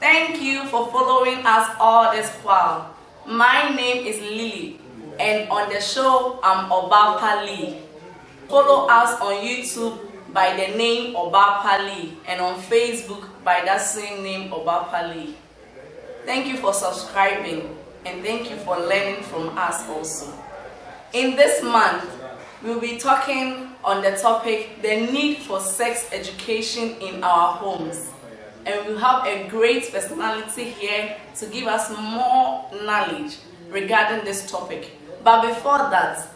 Thank you for following us all this while. My name is Lily, and on the show I'm Obapa Lee. Follow us on YouTube by the name Obapa Lee and on Facebook by that same name Obapa Lee. Thank you for subscribing and thank you for learning from us also. In this month, we'll be talking on the topic, the need for sex education in our homes. And we'll have a great personality here to give us more knowledge regarding this topic. But before that,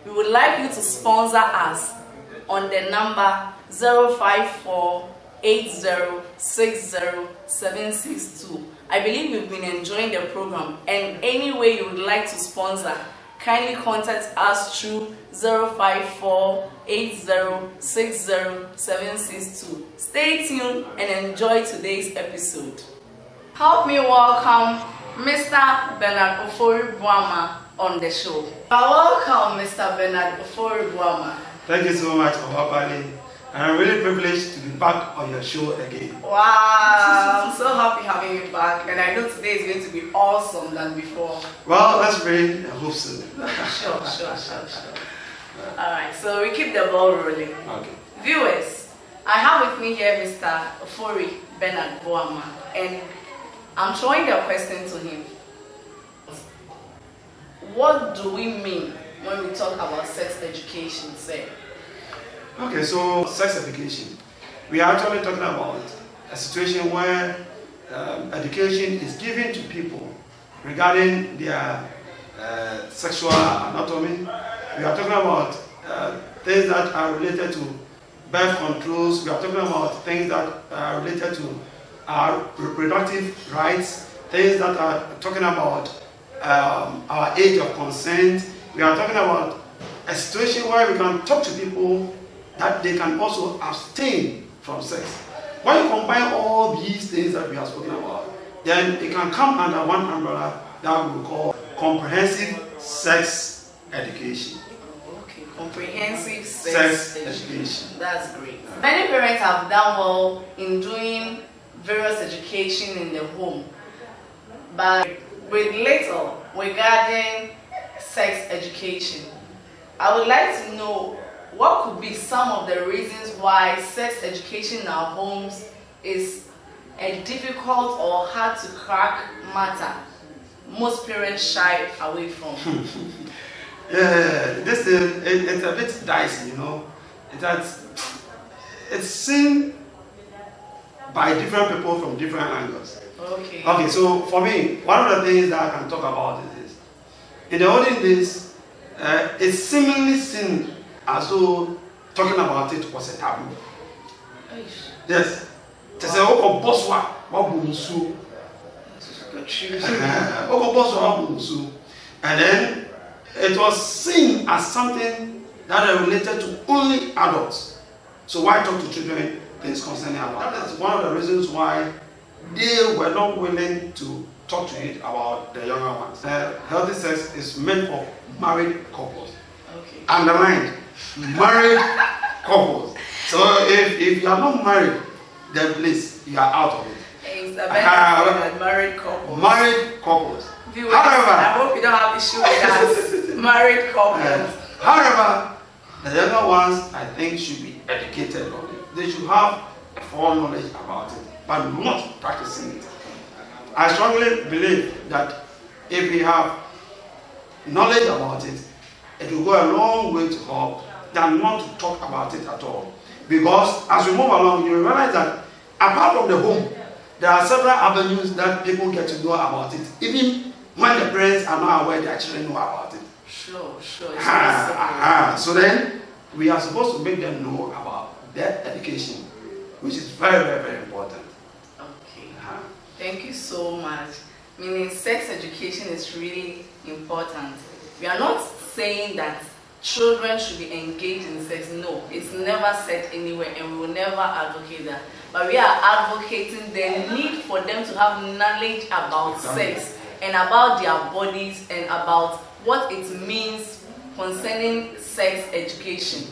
we would like you to sponsor us on the number 054-8060-762. I believe you've been enjoying the program, and any way you would like to sponsor, kindly contact us through 054-8060-762. Stay tuned and enjoy today's episode. Help me welcome Mr. Bernard Ofori-Boama on the show. Welcome, Mr. Bernard Ofori-Boama. Thank you so much, Obapa. I'm really privileged to be back on your show again. Wow, I'm so happy having you back, and I know today is going to be awesome than before. Well, let's pray and hope so. Sure. Alright, so we keep the ball rolling. Okay. Viewers, I have with me here Mr. Ofori Bernard Boama, and I'm throwing the question to him. What do we mean when we talk about sex education, say? Okay, so sex education. We are actually talking about a situation where education is given to people regarding their sexual anatomy. We are talking about things that are related to birth controls. We are talking about things that are related to our reproductive rights, things that are talking about our age of consent. We are talking about a situation where we can talk to people that they can also abstain from sex. When you combine all these things that we have spoken about, then it can come under one umbrella that we call comprehensive sex education. Okay, comprehensive sex education. That's great. Many parents have done well in doing various education in the home, but with little regarding sex education. I would like to know what could be some of the reasons why sex education in our homes is a difficult or hard to crack matter most parents shy away from. Yeah, this is it's a bit dicey, you know. It's seen by different people from different angles. Okay, so for me, one of the things that I can talk about is this. In the olden days, it's seemingly seen as though talking about it was a taboo. Yes. To say, "Oh, boss, what bunsu?" And then it was seen as something that are related to only adults. So why talk to children things concerning about? That is one of the reasons why they were not willing to talk to it about the younger ones. Healthy sex is meant for married couples. Okay. Underlined, married couples. So if you are not married, then please, you are out of it. It's a better married couples. Married couples. Viewers, I hope you don't have issue with us. Married couples. However, the younger ones, I think, should be educated on it. They should have a full knowledge about it, but not practicing it. I strongly believe that if we have knowledge about it, it will go a long way to help than not to talk about it at all. Because as we move along, you realize that apart from the home, there are several avenues that people get to know about it, even when the parents are not aware their children know about it. Sure. So then, we are supposed to make them know about their education, which is very, very, very important. Okay. Thank you so much. Meaning sex education is really important. We are not saying that children should be engaged in sex. No, it's never said anywhere, and we will never advocate that. But we are advocating the need for them to have knowledge about sex and about their bodies and about what it means concerning sex education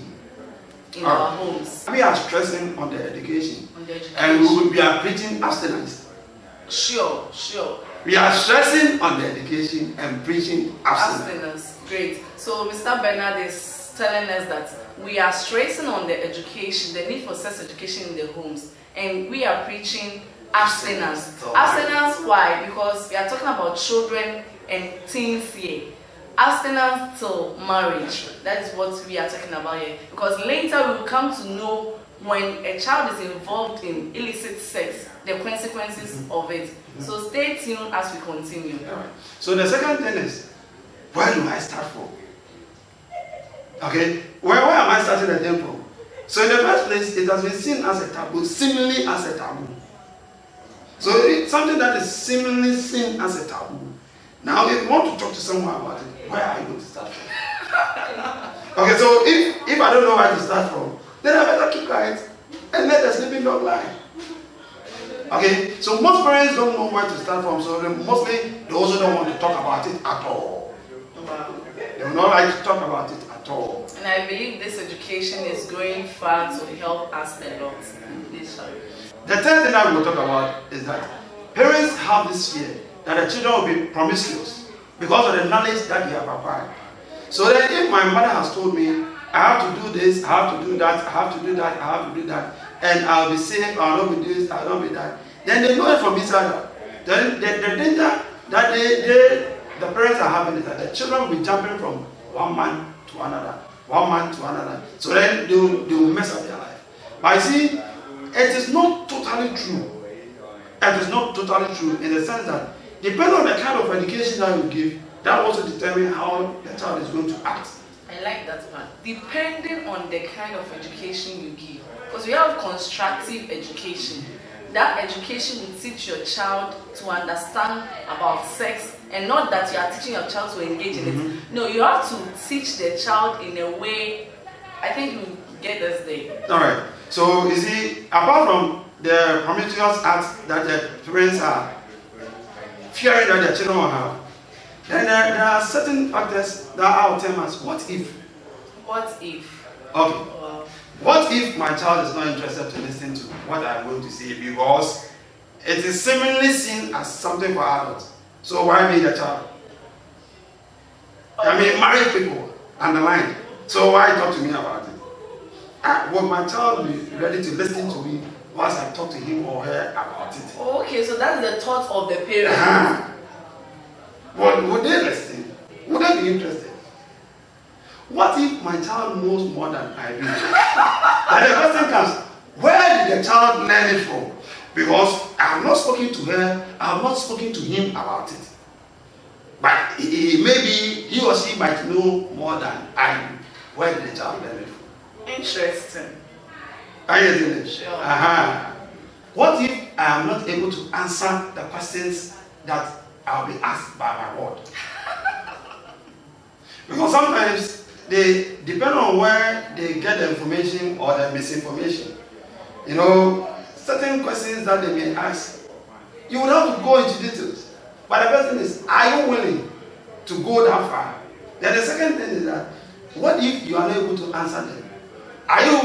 in our homes. We are stressing on the education. And we will be preaching abstinence. Sure. We are stressing on the education and preaching abstinence. Great. So Mr. Bernard is telling us that we are stressing on the education, the need for sex education in the homes, and we are preaching abstinence. Abstinence, why? Because we are talking about children and teens here. Abstinence till marriage. That is what we are talking about here. Because later we will come to know when a child is involved in illicit sex, the consequences of it. So stay tuned as we continue. Right. So the second thing is, where do I start from? Okay, where am I starting the thing from? So in the first place, it has been seen as a taboo, seemingly as a taboo. So it's something that is seemingly seen as a taboo. Now, if you want to talk to someone about it, where are you going to start from? Okay, so if I don't know where to start from, then I better keep quiet and let the sleeping dog lie. Okay, so most parents don't know where to start from, so mostly they also don't want to talk about it at all. Wow. They will not like to talk about it at all. And I believe this education is going far to help us a lot. The third thing I will talk about is that parents have this fear that the children will be promiscuous because of the knowledge that they have acquired. So that if my mother has told me, I have to do this, I have to do that, I have to do that, I have to do that, and I'll be safe, I'll not be this, I'll not be that, then they know it from inside out. Then the danger that the parents are having is that the children will be jumping from one man to another. So then they will mess up their life. But you see, it is not totally true. It is not totally true in the sense that depending on the kind of education that you give, that also determines how the child is going to act. I like that part. Depending on the kind of education you give. Because we have constructive education. That education will teach your child to understand about sex, and not that you are teaching your child to engage in it. No, you have to teach the child in a way. I think you get us there. Alright. So you see, apart from the promiscuous acts that the parents are fearing that their children will have, then there are certain factors that I will tell us, what if? What if? Okay. Wow. What if my child is not interested to listen to what I'm going to say because it is seemingly seen as something for adults? So why be the child? I mean, married people underline. So why talk to me about it? Will my child be ready to listen to me once I talk to him or her about it? Okay, so that's the thought of the parents. Would they listen? Would they be interested? What if my child knows more than I do? And the question comes, where did the child learn it from? Because I have not spoken to her, I have not spoken to him about it. But maybe he or she might know more than I do. Where did the child learn it from? Interesting. Are you getting it? Sure. What if I am not able to answer the questions that I'll be asked by my word? Because sometimes they depend on where they get the information or the misinformation. You know, certain questions that they may ask, you would have to go into details. But the question is, are you willing to go that far? Then the second thing is that, what if you are not able to answer them? Are you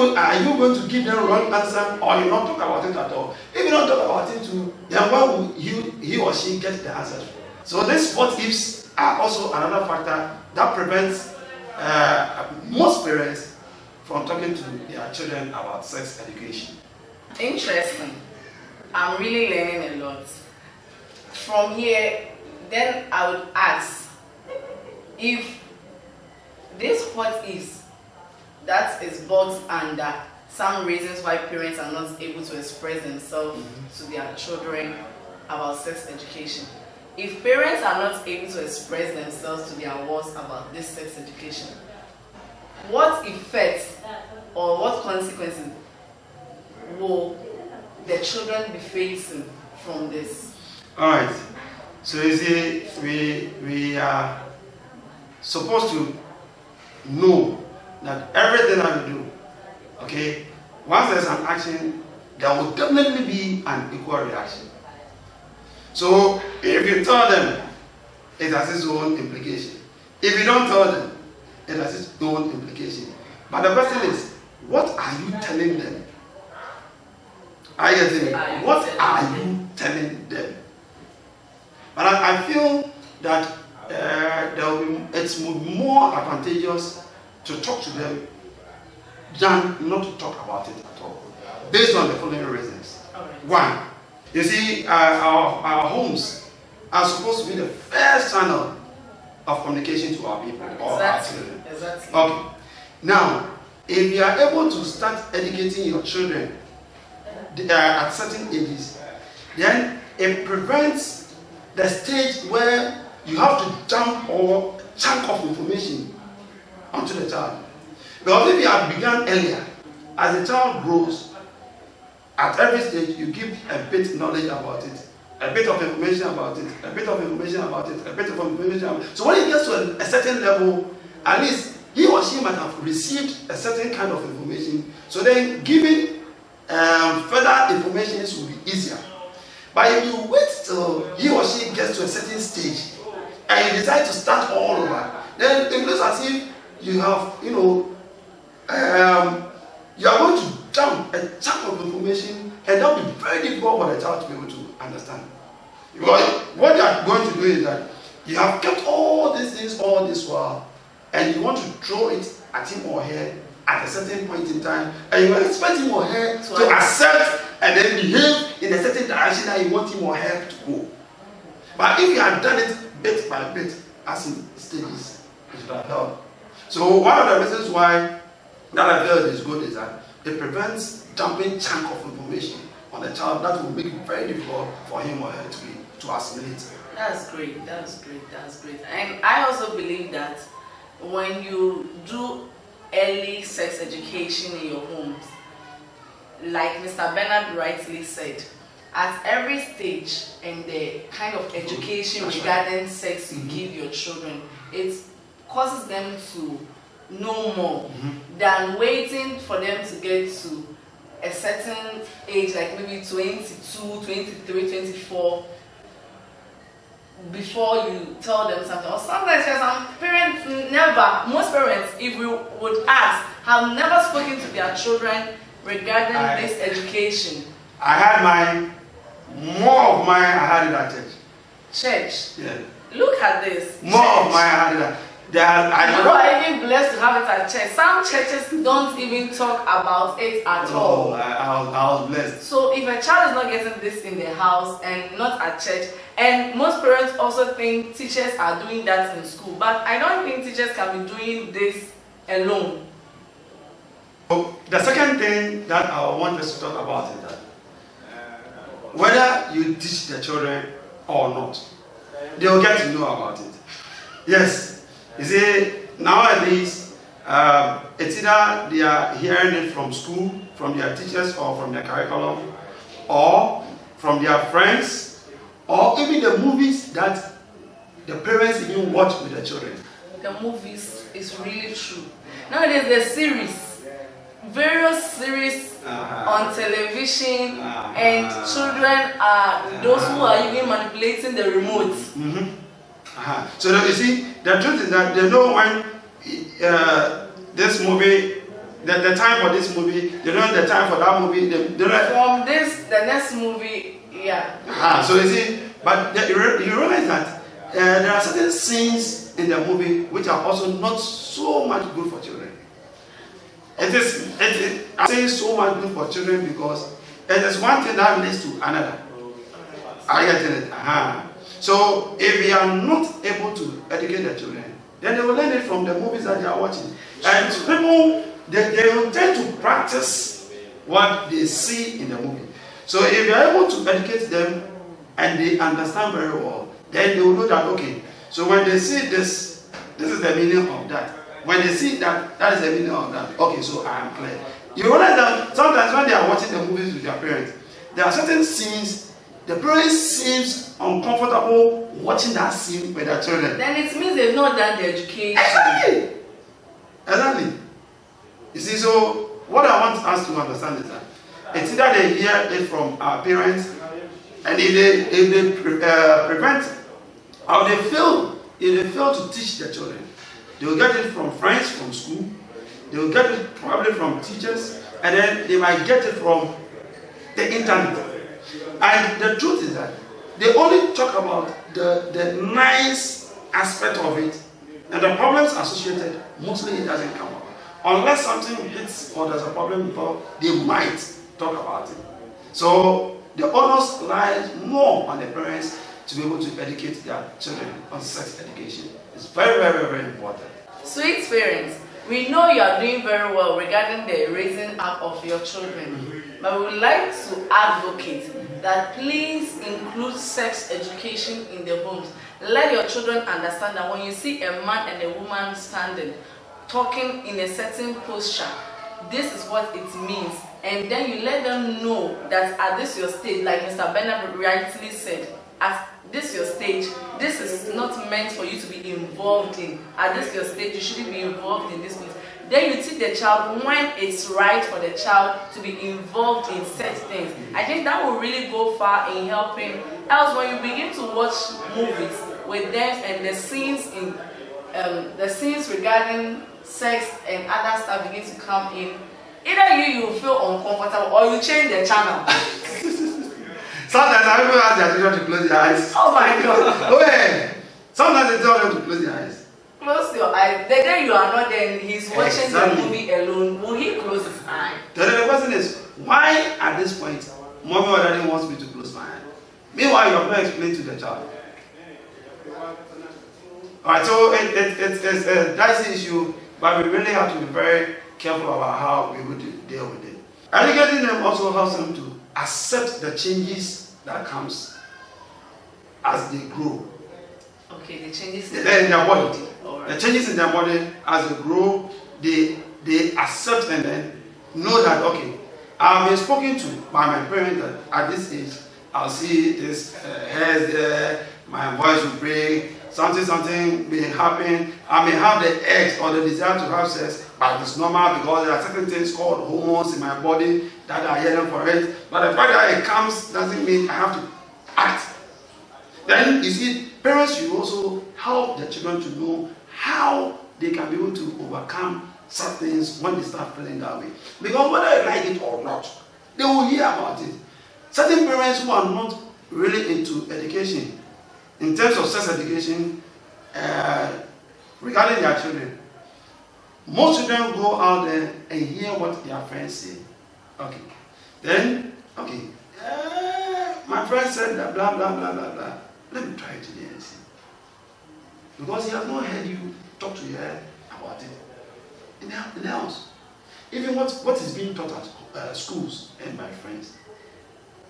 going to give them wrong answer, or you not talk about it at all? If you don't talk about it too, then where will he or she get the answer? So these what ifs are also another factor that prevents most parents from talking to their children about sex education. Interesting. I'm really learning a lot. From here, then I would ask if this what is that is brought under some reasons why parents are not able to express themselves to their children about sex education. If parents are not able to express themselves to their wards about this sex education, what effects or what consequences will the children be facing from this? Alright, so you see, we are supposed to know that everything that we do, okay, once there's an action, there will definitely be an equal reaction. So if you tell them, it has its own implication. If you don't tell them, it has its own implication. But the question is, what are you telling them? Are you getting it? What are you telling them? But I feel that it's more advantageous to talk to them than not to talk about it at all, based on the following reasons. One, you see, our homes are supposed to be the first channel of communication to our people or our children. Exactly. Okay. Now, if you are able to start educating your children at certain ages, then it prevents the stage where you have to jump or chunk of information onto the child. Because if you have begun earlier, as the child grows, at every stage you give a bit knowledge about it, a bit of information about it, a bit of information about it, a bit of information about it. So when he gets to a certain level, at least he or she might have received a certain kind of information. So then giving further information will be easier. But if you wait till he or she gets to a certain stage and you decide to start all over, then it looks as if you have, you are going to jump a chunk of information, and that will be very difficult for the child to be able to understand. Because what you are going to do is that you have kept all these things all this while, and you want to throw it at him or her at a certain point in time, and you expect him or her to accept and then behave in a certain direction that you want him or her to go. But if you had done it bit by bit, as in stages, it would have helped. So one of the reasons why that I feel is good is that it prevents dumping chunk of information on the child that will make it very difficult for him or her to assimilate. That's great. That's great. That's great. And I also believe that when you do early sex education in your homes, like Mr. Bernard rightly said, at every stage in the kind of education regarding sex you give your children, it causes them to know more than waiting for them to get to a certain age, like maybe 22, 23, 24, before you tell them something. Or sometimes some parents most parents, if we would ask, have never spoken to their children regarding this education. I had more of mine I had it at church. Church? Yeah. Look at this. More of mine I had it at you are even blessed to have it at church. Some churches don't even talk about it at all. I was blessed. So if a child is not getting this in their house and not at church, and most parents also think teachers are doing that in school, but I don't think teachers can be doing this alone. So the second thing that I want us to talk about is that whether you teach the children or not, they will get to know about it. Yes. You see, nowadays, it's either they are hearing it from school, from their teachers, or from their curriculum, or from their friends, or even the movies that the parents even watch with their children. The movies is really true. Nowadays, there's series, various series on television, and children are those who are even manipulating the remote. So you see, the truth is that they know when this movie, the time for this movie, they know the time for that movie. From this, the next movie, yeah. So you see, but you realize that there are certain scenes in the movie which are also not so much good for children. I'm saying so much good for children because it is one thing that leads to another. I get it. So if we are not able to educate the children, then they will learn it from the movies that they are watching. And people, they will tend to practice what they see in the movie. So if you are able to educate them and they understand very well, then they will know that, okay, so when they see this, this is the meaning of that. When they see that, that is the meaning of that. Okay, so I am clear. You realize that sometimes when they are watching the movies with their parents, there are certain scenes the parents seems uncomfortable watching that scene with their children. Then it means they've not done the education. Exactly. You see, so what I want us to understand is that it's either they hear it from our parents, and if they prevent or if they fail to teach their children, they will get it from friends from school, they will get it probably from teachers, and then they might get it from the internet. And the truth is that they only talk about the nice aspect of it, and the problems associated, mostly it doesn't come up. Unless something hits or there's a problem before, they might talk about it. So the onus lies more on the parents to be able to educate their children on sex education. It's very, very, very important. Sweet parents, we know you are doing very well regarding the raising up of your children, but we would like to advocate that please include sex education in the homes. Let your children understand that when you see a man and a woman standing, talking in a certain posture, this is what it means. And then you let them know that at this your stage, like Mr. Bernard rightly said, at this your stage, this is not meant for you to be involved in. At this your stage, you shouldn't be involved in this place. Then you teach the child when it's right for the child to be involved in such things. I think that will really go far in helping. Else, when you begin to watch movies with them and the scenes regarding sex and other stuff begin to come in, either you will feel uncomfortable or you change the channel. Sometimes I even ask their children to close their eyes. Oh my God. Oh yeah. Sometimes they tell them to close their eyes. Close your eyes. The day you are not there, he's watching Exactly. the movie alone. Will he close his eye? Then the question is, why at this point, mommy or daddy wants me to close my eye? Meanwhile, you have not explained to the child. Alright, so it's a dicey issue, but we really have to be very careful about how we would deal with it. Educating them also helps them to accept the changes that comes as they grow. Okay, the changes in their body. Right. The changes in their body as they grow, they accept and then know that, okay, I've been spoken to by my parents that at this age, I'll see this hairs there, my voice will break, something may happen. I may have the urge or the desire to have sex, but it's normal because there are certain things called hormones in my body that are yearning for it. But the fact that it comes doesn't mean I have to act. Then you see, parents should also help their children to know how they can be able to overcome some things when they start feeling that way. Because whether they like it or not, they will hear about it. Certain parents who are not really into education, in terms of sex education, regarding their children, most children go out there and hear what their friends say. Okay. Then, okay, my friend said that blah, blah, blah, blah, blah. Let me try it today and see. Because he has not heard you talk to her about it in the house. Even what is being taught at schools and my friends.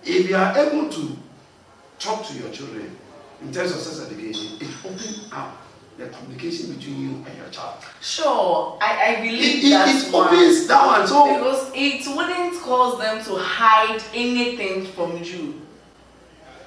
If you are able to talk to your children in terms of sex education, it opens up the communication between you and your child. Sure, I believe it opens that one. So because it wouldn't cause them to hide anything from you.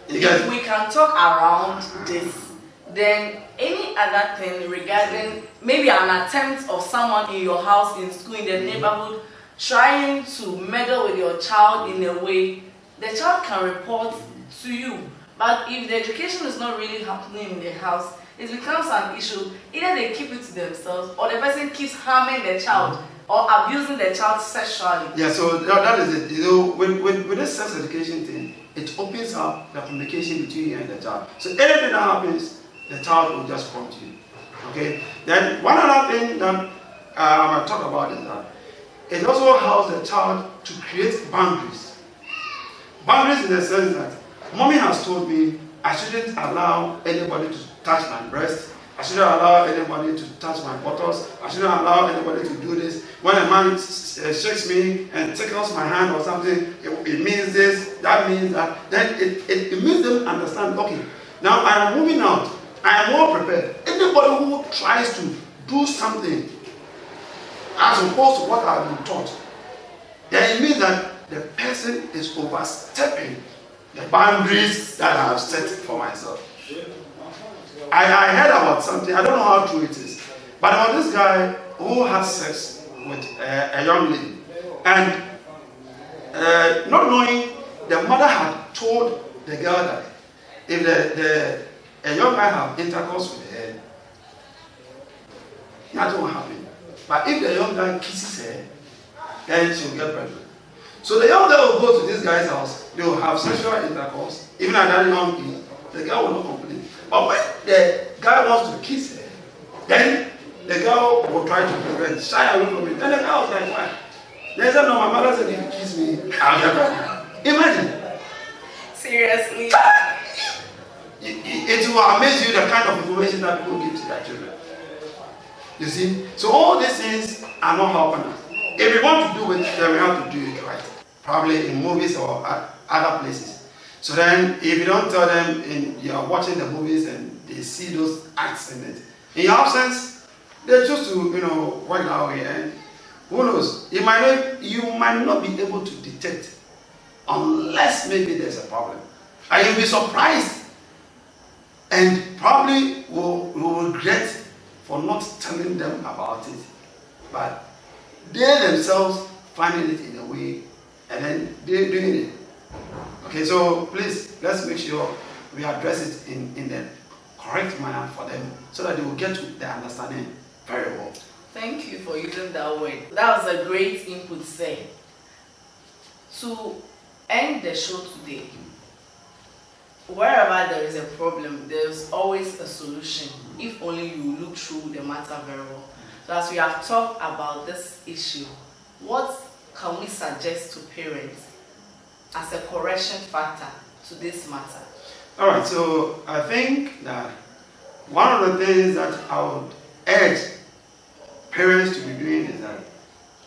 If we can talk around this, then any other thing regarding maybe an attempt of someone in your house, in school, in the neighborhood, trying to meddle with your child in a way, the child can report to you. But if the education is not really happening in the house, it becomes an issue. Either they keep it to themselves or the person keeps harming the child or abusing the child sexually. Yeah, so that is it. You know, with this sex education thing, it opens up the communication between you and the child. So anything that happens, the child will just come to you. Okay? Then one other thing that I want to talk about is that it also helps the child to create boundaries. Boundaries in the sense that mommy has told me I shouldn't allow anybody to touch my breast. I shouldn't allow anybody to touch my buttocks. I shouldn't allow anybody to do this. When a man shakes me and tickles my hand or something, it means this, that means that. Then it makes them understand, okay, now I am moving out. I am more prepared. Anybody who tries to do something as opposed to what I have been taught, then it means that the person is overstepping the boundaries that I have set for myself. I heard about something, I don't know how true it is, but about this guy who had sex with a young lady, and not knowing, the mother had told the girl that if a young guy have intercourse with her, nothing will happen. But if the young guy kisses her, then she will get pregnant. So the young girl will go to this guy's house, they will have sexual intercourse, even at that young age, the girl will not complain. But when the guy wants to kiss her, then the girl will try to prevent, shy away from it. Then the guy was like, why? They said, no, my mother said if you kiss me, I'll get back. Imagine. Seriously. It will amaze you the kind of information that people give to their children. You see? So all these things are not helping us. If we want to do it, then we have to do it right. Probably in movies or other places. So then, if you don't tell them, you are watching the movies and they see those acts in it, in your absence, they choose to, work that way. And who knows? You might not be able to detect unless maybe there's a problem. And you'll be surprised and probably will regret for not telling them about it. But they themselves finding it in a way and then they're doing it. Okay, so please, let's make sure we address it in the correct manner for them so that they will get to the understanding very well. Thank you for using that word. That was a great input, sir. To end the show today, wherever there is a problem, there's always a solution if only you look through the matter very well. So as we have talked about this issue, what can we suggest to parents as a correction factor to this matter? All right, so I think that one of the things that I would urge parents to be doing is that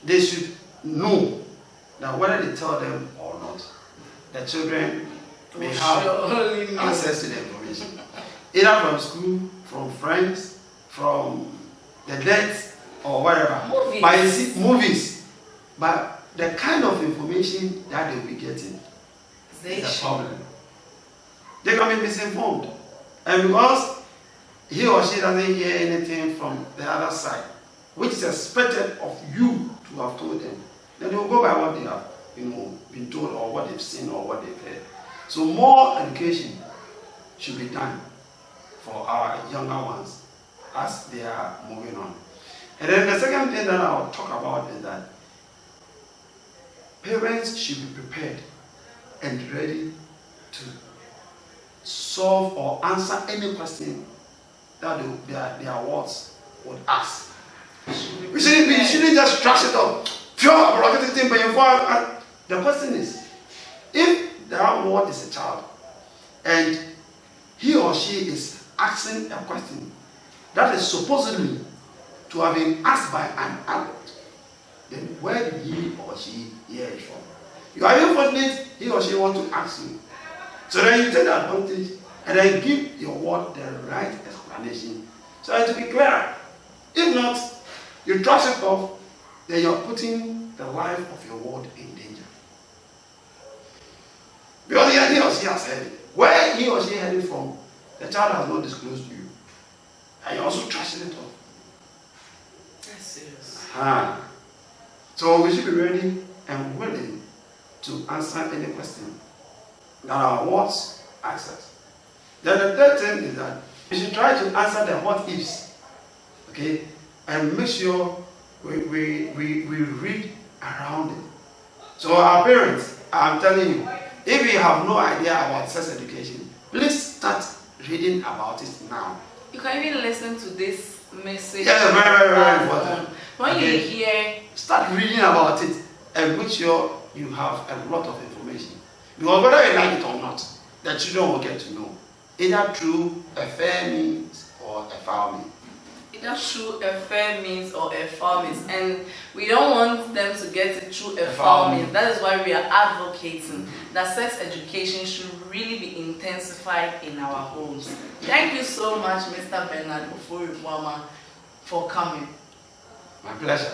they should know that whether they tell them or not, the children may have access to the information. Either from school, from friends, from the net, or whatever. Movies. But you see, movies. But the kind of information that they'll be getting is a problem. They can be misinformed. And because he or she doesn't hear anything from the other side, which is expected of you to have told them, then they will go by what they have been told or what they've seen or what they've heard. So more education should be done for our younger ones as they are moving on. And then the second thing that I'll talk about is that parents should be prepared and ready to solve or answer any question that their wards would ask. We shouldn't just trash it up. The question is, if that ward is a child and he or she is asking a question that is supposedly to have been asked by an adult, then where did he or she hear it from? You are even fortunate he or she wants to ask you. So then you take the advantage and then give your ward the right explanation so as to be clear. If not, you trash it off, then you're putting the life of your ward in danger. Because he or she has heard it. Where he or she heard it from, the child has not disclosed to you. And you're also trashing it off. That's serious. So we should be ready and willing to answer any question that our wards ask us. Then the third thing is that we should try to answer the what ifs. Okay? And make sure we read around it. So our parents, I'm telling you, if you have no idea about sex education, please start reading about it now. You can even listen to this message. Yeah, very, very important. When you hear, start reading about it and make sure you have a lot of information. Because whether you like it or not, the children will get to know. Either through a fair means or a foul means. Either through a fair means or a foul means. And we don't want them to get it through a foul means. That is why we are advocating that sex education should really be intensified in our homes. Thank you so much, Mr. Bernard Ofori-Boamah, for coming. My pleasure.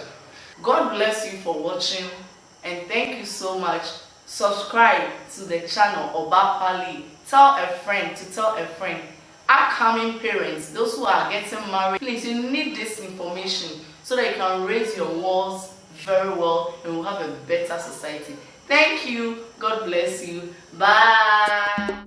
God bless you for watching, and thank you so much. Subscribe to the channel Obapali. Tell a friend to tell a friend. Upcoming parents, those who are getting married, please, you need this information so that you can raise your walls very well and we'll have a better society. Thank you. God bless you. Bye.